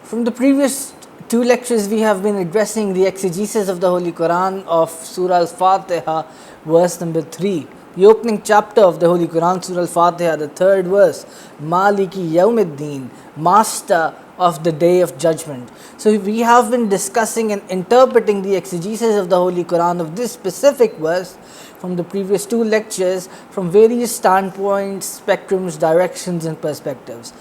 From the previous two lectures, we have been addressing the exegesis of the Holy Quran of Surah Al Fatihah, verse number 3. The opening chapter of the Holy Quran, Surah Al Fatihah, the third verse, Maliki Yawmiddin, Master of the Day of Judgment. So we have been discussing and interpreting the exegesis of the Holy Quran of this specific verse from the previous two lectures from various standpoints, spectrums, directions and perspectives.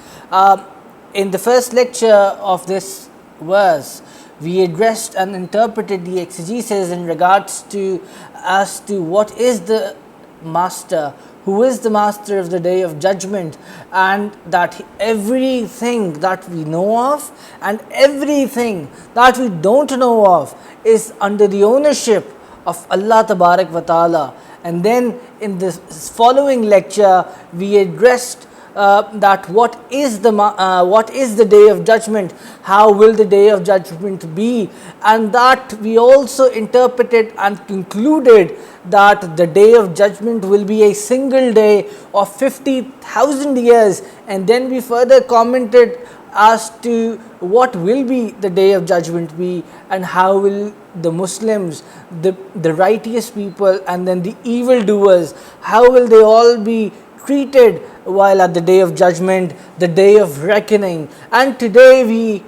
In the first lecture of this verse, we addressed and interpreted the exegesis in regards to as to what is the master, who is the master of the Day of Judgment, and that everything that we know of and everything that we don't know of is under the ownership of Allah Tabarak wa Ta'ala. And then in the following lecture, we addressed that what is the Day of Judgment, how will the Day of Judgment be, and that we also interpreted and concluded that the Day of Judgment will be a single day of 50,000 years, and then we further commented as to what will be the Day of Judgment be, and how will the Muslims, the righteous people and then the evildoers, how will they all be treated while at the Day of Judgment, the Day of Reckoning. And today we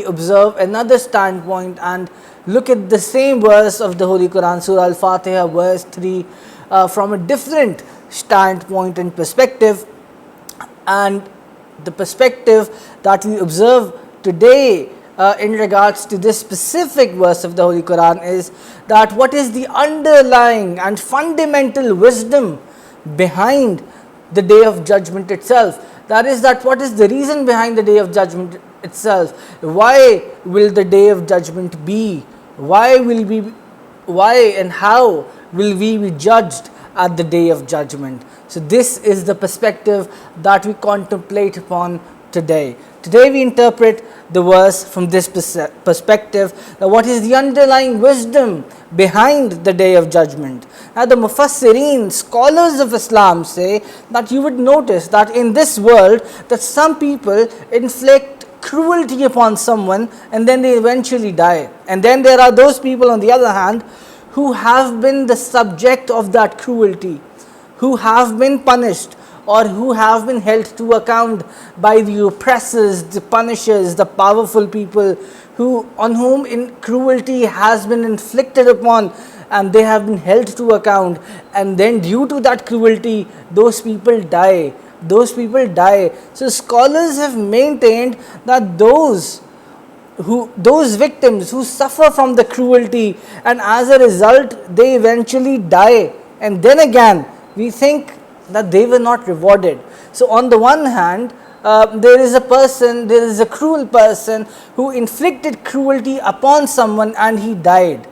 observe another standpoint and look at the same verse of the Holy Quran, Surah Al Fatihah, verse 3, from a different standpoint and perspective. And the perspective that we observe today in regards to this specific verse of the Holy Quran is that what is the underlying and fundamental wisdom behind the Day of Judgment itself. That is, that what is the reason behind the Day of Judgment itself? Why will the Day of Judgment be? Why and how will we be judged at the Day of Judgment? So this is the perspective that we contemplate upon today. Today we interpret the verse from this perspective, that what is the underlying wisdom behind the Day of Judgment. Now the Mufassirin, scholars of Islam, say that you would notice that in this world that some people inflict cruelty upon someone and then they eventually die. And then there are those people on the other hand who have been the subject of that cruelty, who have been punished or who have been held to account by the oppressors, the punishers, the powerful people on whom cruelty has been inflicted upon, and they have been held to account, and then due to that cruelty those people die. So scholars have maintained that those victims who suffer from the cruelty and as a result they eventually die, and then again we think that they were not rewarded. So on the one hand, there is a cruel person who inflicted cruelty upon someone and he died.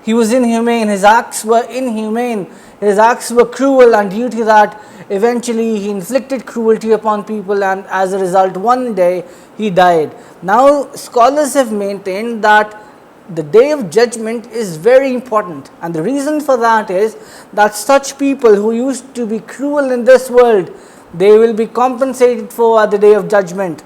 He was inhumane, his acts were inhumane, his acts were cruel, and due to that eventually he inflicted cruelty upon people, and as a result one day he died. Now scholars have maintained that the Day of Judgment is very important, and the reason for that is that such people who used to be cruel in this world, they will be compensated for at the Day of Judgment.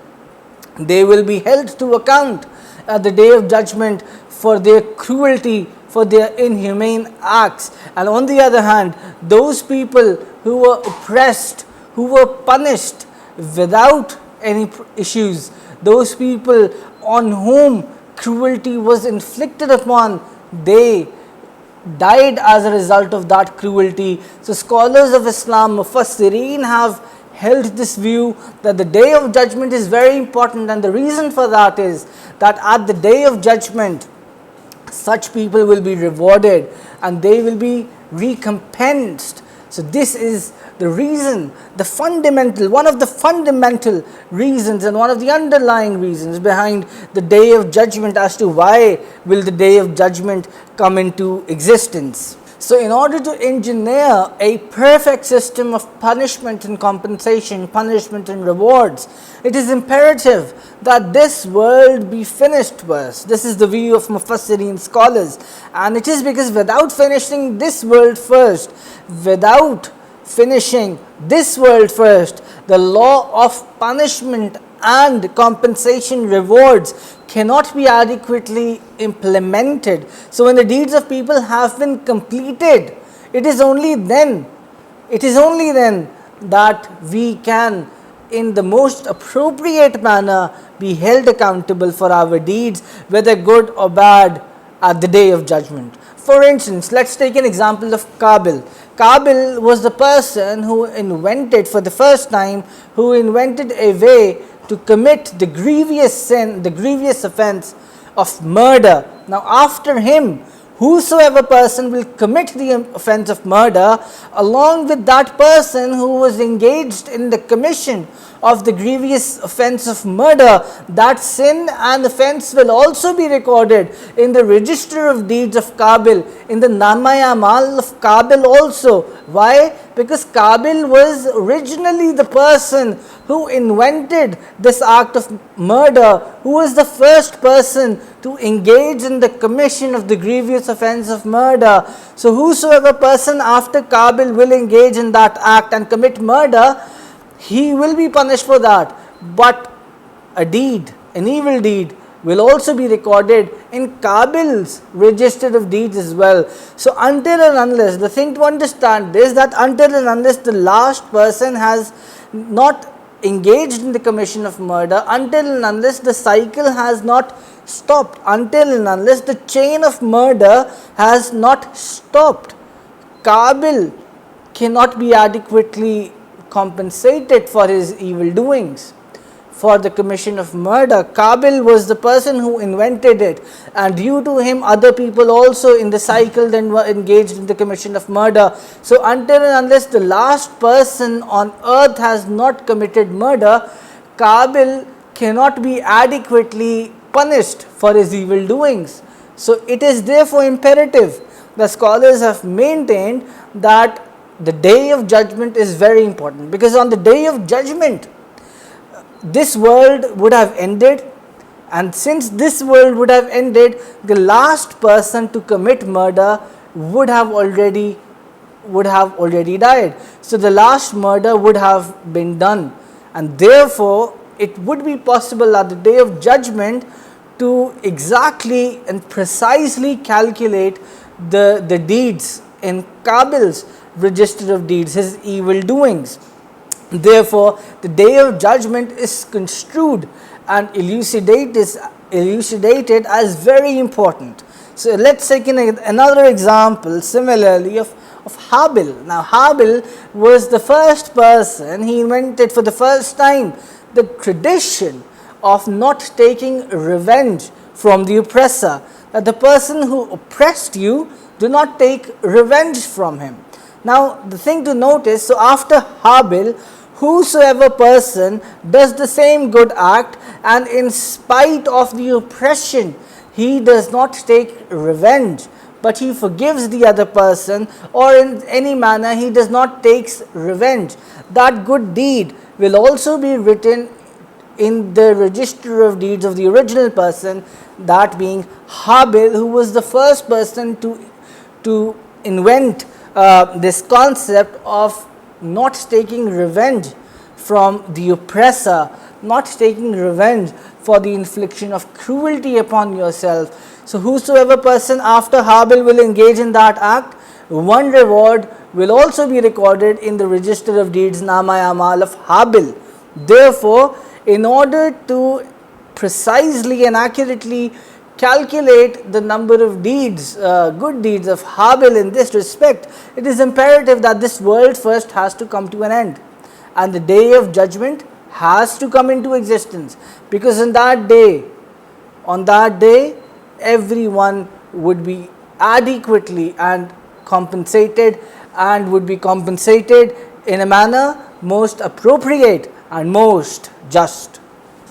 They will be held to account at the Day of Judgment for their cruelty, for their inhumane acts. And on the other hand, those people who were oppressed, who were punished without any issues, those people on whom cruelty was inflicted upon, they died as a result of that cruelty. So scholars of Islam, Mufassirin, have held this view that the Day of Judgment is very important, and the reason for that is that at the Day of Judgment such people will be rewarded and they will be recompensed. So this is the reason, one of the fundamental reasons and one of the underlying reasons behind the Day of Judgment as to why will the Day of Judgment come into existence. So in order to engineer a perfect system of punishment and compensation, punishment and rewards, it is imperative that this world be finished first. This is the view of Mufassirin scholars, and it is because without finishing this world first, the law of punishment and compensation, rewards cannot be adequately implemented. So when the deeds of people have been completed, it is only then that we can, in the most appropriate manner, be held accountable for our deeds, whether good or bad, at the day of judgment. For instance, let's take an example of Qabil. Qabil was the person who invented, for the first time, a way to commit the grievous sin, the grievous offense of murder. Now after him, whosoever person will commit the offense of murder, along with that person who was engaged in the commission of the grievous offense of murder, that sin and offense will also be recorded in the register of deeds of Qabil, in the Nama-e-Amal of Qabil also. Why? Because Qabil was originally the person who invented this act of murder, who was the first person to engage in the commission of the grievous offense of murder. So whosoever person after Qabil will engage in that act and commit murder, he will be punished for that. But a deed, an evil deed, will also be recorded in Qabil's register of deeds as well. So until and unless, the thing to understand is that until and unless the last person has not engaged in the commission of murder, until and unless the cycle has not stopped, until and unless the chain of murder has not stopped, Qabil cannot be adequately compensated for his evil doings. For the commission of murder, Qabil was the person who invented it, and due to him other people also in the cycle then were engaged in the commission of murder. So until and unless the last person on earth has not committed murder, Qabil cannot be adequately punished for his evil doings. So it is therefore imperative. The scholars have maintained that the day of judgment is very important, because on the day of judgment this world would have ended, and since this world would have ended, the last person to commit murder would have already died. So the last murder would have been done, and therefore it would be possible at the day of judgment to exactly and precisely calculate the deeds in Qabil's register of deeds, his evil doings. Therefore, the day of judgment is construed and elucidated as very important. So let's take another example similarly of Habil. Now Habil was the first person, he invented for the first time the tradition of not taking revenge from the oppressor, that the person who oppressed you, do not take revenge from him. Now the thing to notice, so after Habil, whosoever person does the same good act, and in spite of the oppression he does not take revenge, but he forgives the other person, or in any manner he does not take revenge, that good deed will also be written in the register of deeds of the original person, that being Habil, who was the first person to invent this concept of not taking revenge from the oppressor, not taking revenge for the infliction of cruelty upon yourself. So whosoever person after Habil will engage in that act, one reward will also be recorded in the register of deeds, Nama-e-Amal of Habil. Therefore, in order to precisely and accurately calculate the number of deeds, good deeds of Habil in this respect, it is imperative that this world first has to come to an end, and the day of judgment has to come into existence, because on that day everyone would be adequately and compensated, and would be compensated in a manner most appropriate and most just.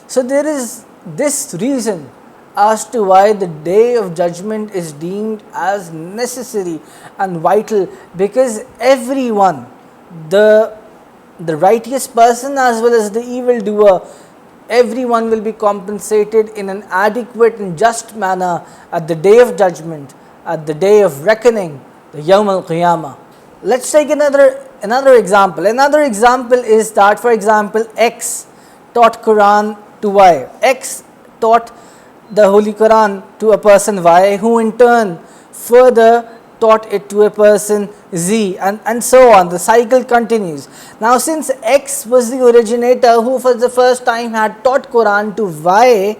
So there is this reason as to why the day of judgment is deemed as necessary and vital, because everyone, the righteous person as well as the evil doer, everyone will be compensated in an adequate and just manner at the day of judgment, at the day of reckoning, the Yawm al-Qiyamah. Let's take another example. Another example is that, for example, X taught Quran to Y. X taught the Holy Quran to a person Y, who in turn further taught it to a person Z, and so on. The cycle continues. Now since X was the originator who for the first time had taught Quran to Y,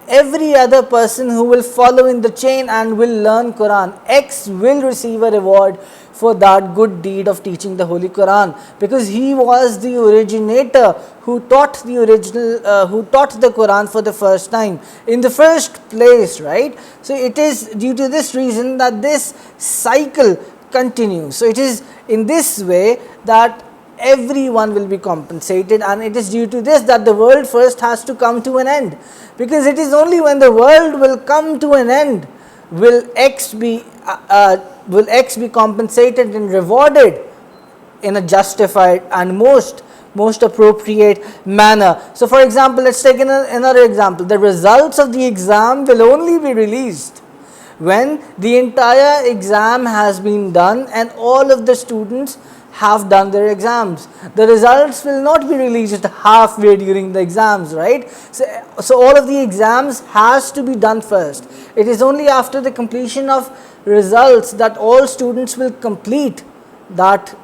every other person who will follow in the chain and will learn Quran, X will receive a reward for that good deed of teaching the Holy Quran, because he was the originator who taught the Quran for the first time in the first place, right? So it is due to this reason that this cycle continues. So it is in this way that everyone will be compensated, and it is due to this that the world first has to come to an end, because it is only when the world will come to an end will X be compensated and rewarded in a justified and most appropriate manner. So for example, let's take another example. The results of the exam will only be released when the entire exam has been done and all of the students have done their exams. The results will not be released halfway during the exams, right? So all of the exams has to be done first. It is only after the completion of results that all students will complete that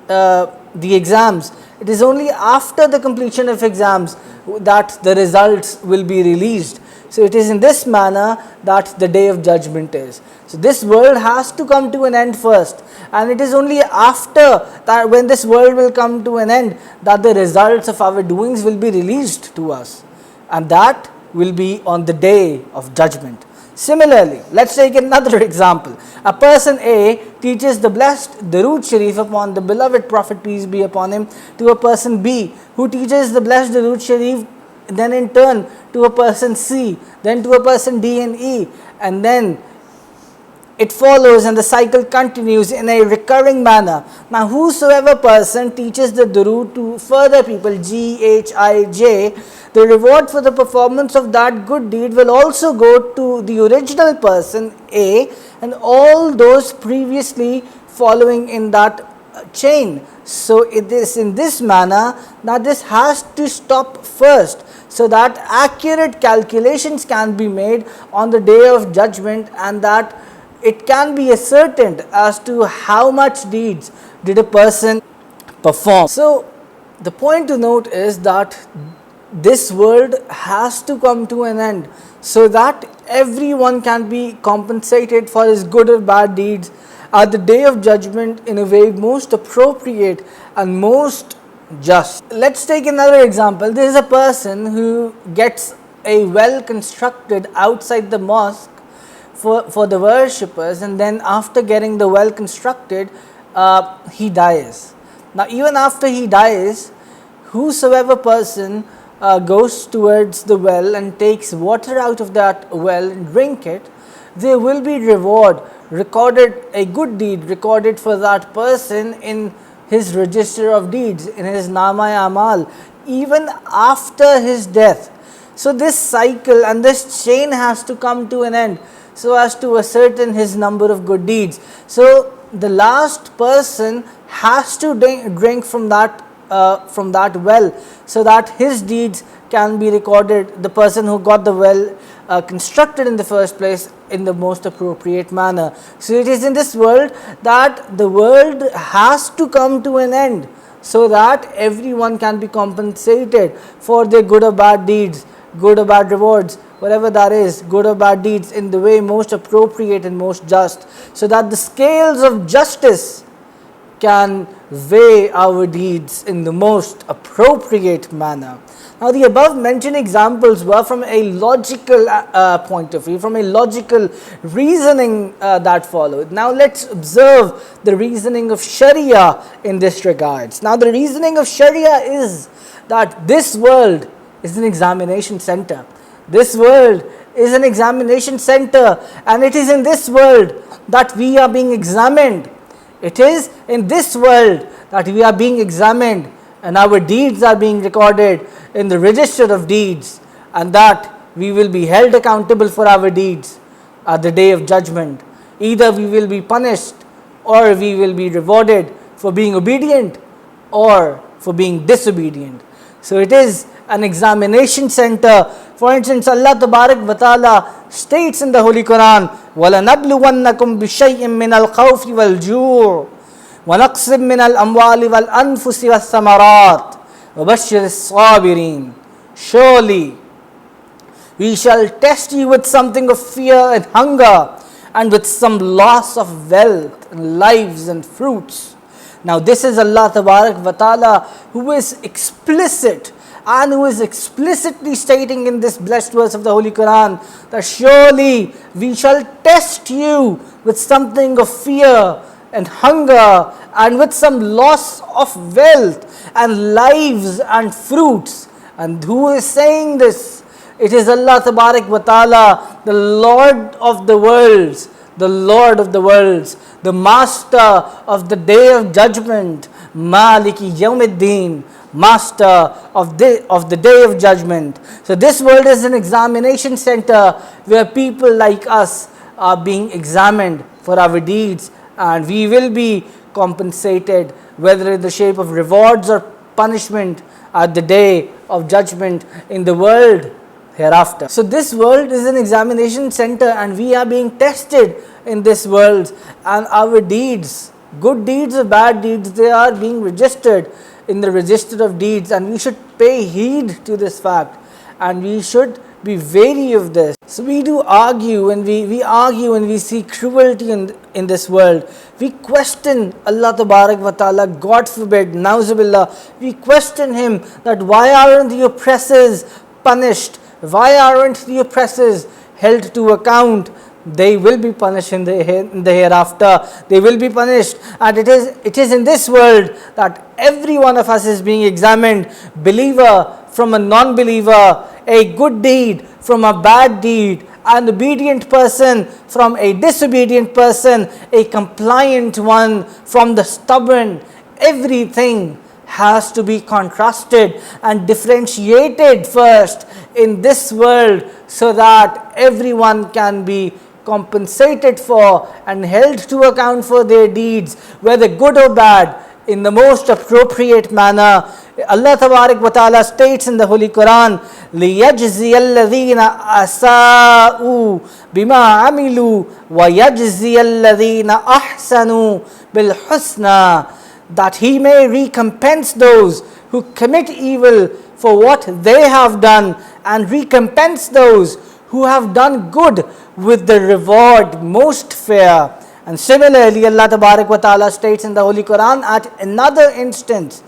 the exams. It is only after the completion of exams that the results will be released. So it is in this manner that the day of judgment is. So this world has to come to an end first, and it is only after that, when this world will come to an end, that the results of our doings will be released to us, and that will be on the day of judgment. Similarly, let's take another example. A person A teaches the blessed Durood Sharif upon the beloved Prophet, peace be upon him, to a person B, who teaches the blessed Durood Sharif then in turn to a person C, then to a person D and E, and then it follows and the cycle continues in a recurring manner. Now whosoever person teaches the Durood to further people, G, H, I, J, the reward for the performance of that good deed will also go to the original person A and all those previously following in that chain. So it is in this manner that this has to stop first, so that accurate calculations can be made on the day of judgment, and that it can be ascertained as to how much deeds did a person perform. So the point to note is that this world has to come to an end, so that everyone can be compensated for his good or bad deeds at the day of judgment in a way most appropriate and most just. Let's take another example. There is a person who gets a well constructed outside the mosque for the worshippers, and then after getting the well constructed, he dies. Now even after he dies, whosoever person goes towards the well and takes water out of that well and drink it, there will be reward recorded, a good deed recorded for that person in his register of deeds, in his Nama-e-Amal, even after his death. So this cycle and this chain has to come to an end, so as to ascertain his number of good deeds. So the last person has to drink from that well, so that his deeds can be recorded, the person who got the well constructed in the first place, in the most appropriate manner. So it is in this world that the world has to come to an end, so that everyone can be compensated for their good or bad deeds, good or bad rewards, whatever that is, good or bad deeds, in the way most appropriate and most just, so that the scales of justice can weigh our deeds in the most appropriate manner. Now the above mentioned examples were from a logical point of view, from a logical reasoning that followed. Now let's observe the reasoning of Sharia in this regards. Now the reasoning of Sharia is that this world is an examination center. This world is an examination center, and it is in this world that we are being examined. It is in this world that we are being examined, and our deeds are being recorded in the register of deeds, and that we will be held accountable for our deeds at the day of judgment. Either we will be punished, or we will be rewarded for being obedient or for being disobedient. So it is an examination center. For instance, Allah Tabarak wa Ta'ala states in the Holy Quran, وَلَنَبْلُوَنَّكُمْ بِشَيْءٍ مِّنَ الْخَوْفِ وَالْجُوعِ وَنَقْصٍ مِّنَ الْأَمْوَالِ وَالْأَنفُسِ وَالثَّمَرَاتِ وَبَشِّرِ الصَّابِرِينَ. Surely we shall test you with something of fear and hunger, and with some loss of wealth and lives and fruits. Now this is Allah Tabarak wa Ta'ala who is explicit and who is explicitly stating in this blessed verse of the Holy Quran that surely we shall test you with something of fear and hunger, and with some loss of wealth and lives and fruits. And who is saying this? It is Allah Tabarak wa Ta'ala, the Lord of the worlds, the Lord of the worlds, the Master of the Day of Judgment, Maliki Yawmiddin, Master of the Day of Judgment. So this world is an examination center where people like us are being examined for our deeds, and we will be compensated, whether in the shape of rewards or punishment at the Day of Judgment in the world hereafter. So this world is an examination center, and we are being tested in this world, and our deeds, good deeds or bad deeds, they are being registered in the register of deeds, and we should pay heed to this fact, and we should be wary of this. So we do argue, and we argue and we see cruelty in this world. We question Allah Tabarak wa Ta'ala, God forbid, Nauzubillah, we question Him that why aren't the oppressors punished? Why aren't the oppressors held to account? They will be punished in the hereafter. They will be punished, and it is in this world that every one of us is being examined. Believer from a non-believer, a good deed from a bad deed, an obedient person from a disobedient person, a compliant one from the stubborn. Everything has to be contrasted and differentiated first in this world, so that everyone can be compensated for and held to account for their deeds, whether good or bad, in the most appropriate manner. Allah Tabarak wa Ta'ala states in the Holy Quran, لِيَجْزِيَ الَّذِينَ أَسَاءُوا بِمَا عَمِلُوا وَيَجْزِيَ الَّذِينَ أَحْسَنُوا بِالْحُسْنَى, that He may recompense those who commit evil for what they have done, and recompense those who have done good with the reward most fair. And similarly, Allah Tabarak wa Ta'ala states in the Holy Quran at another instance,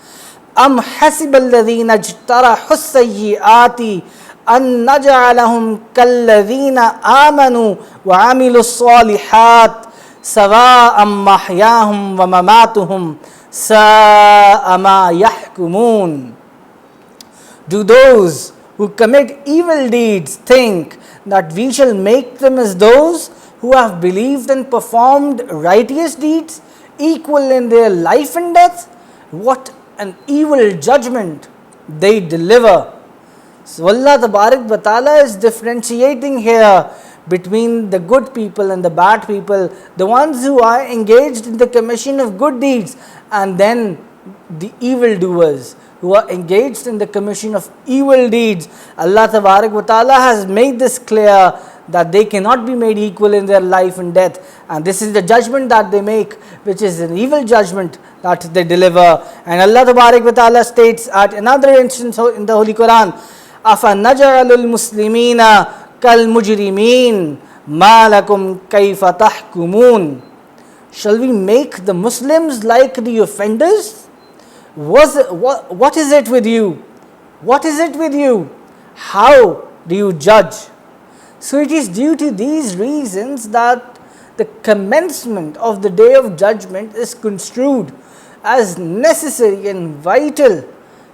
أَمْ حَسِبَ الَّذِينَ اجْتَرَحُوا السَّيِّئَاتِ أَن نَجْعَلَهُمْ كَالَّذِينَ آمَنُوا وَعَمِلُوا الصَّالِحَاتِ سَوَاءً مَحْيَاهُمْ وَمَمَاتُهُمْ سَاءَ مَا يَحْكُمُونَ. Do those who commit evil deeds think that we shall make them as those who have believed and performed righteous deeds, equal in their life and death? What an evil judgment they deliver. So Allah Tabarak wa Ta'ala is differentiating here between the good people and the bad people, the ones who are engaged in the commission of good deeds, and then the evildoers who are engaged in the commission of evil deeds. Allah Tabarak wa Ta'ala has made this clear that they cannot be made equal in their life and death, and this is the judgment that they make, which is an evil judgment that they deliver. And Allah Tabarak wa Ta'ala states at another instance in the Holy Quran, أَفَنَجْعَلُ الْمُسْلِمِينَ كَالْمُجْرِمِينَ مَا لَكُمْ كَيْفَ تَحْكُمُونَ. Shall we make the Muslims like the offenders? What is it with you? What is it with you? How do you judge? So it is due to these reasons that the commencement of the Day of Judgment is construed as necessary and vital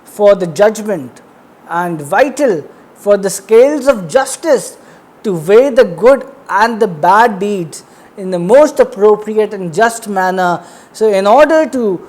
for the judgment, and vital for the scales of justice to weigh the good and the bad deeds in the most appropriate and just manner. So in order to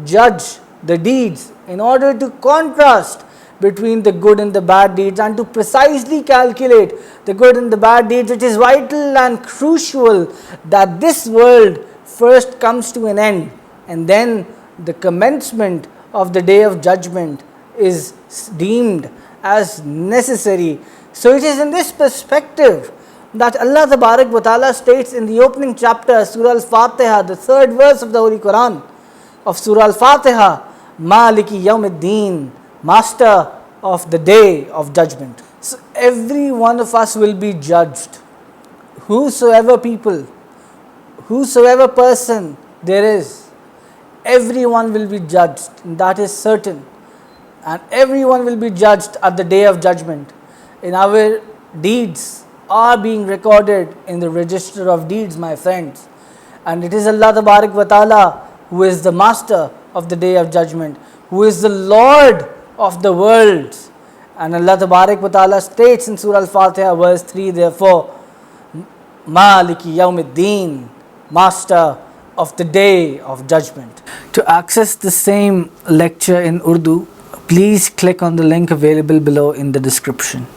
judge the deeds, in order to contrast between the good and the bad deeds, and to precisely calculate the good and the bad deeds, it is vital and crucial that this world first comes to an end, and then the commencement of the day of judgment is deemed as necessary. So it is in this perspective that Allah Tabarak wa Ta'ala states in the opening chapter, Surah Al Fatihah, the third verse of the Holy Quran of Surah Al Fatihah, Maliki Yawmiddin, Master of the Day of Judgment. So every one of us will be judged. Whosoever person there is, everyone will be judged, and that is certain. And everyone will be judged at the Day of Judgment. And our deeds are being recorded in the register of deeds, my friends. And it is Allah Tabarak wa Ta'ala who is the Master of the Day of Judgment, who is the Lord of the worlds. And Allah Tabarak wa Ta'ala states in Surah Al Fatihah verse 3, therefore, Maliki Yawmiddin, Master of the Day of Judgment. To access the same lecture in Urdu, please click on the link available below in the description.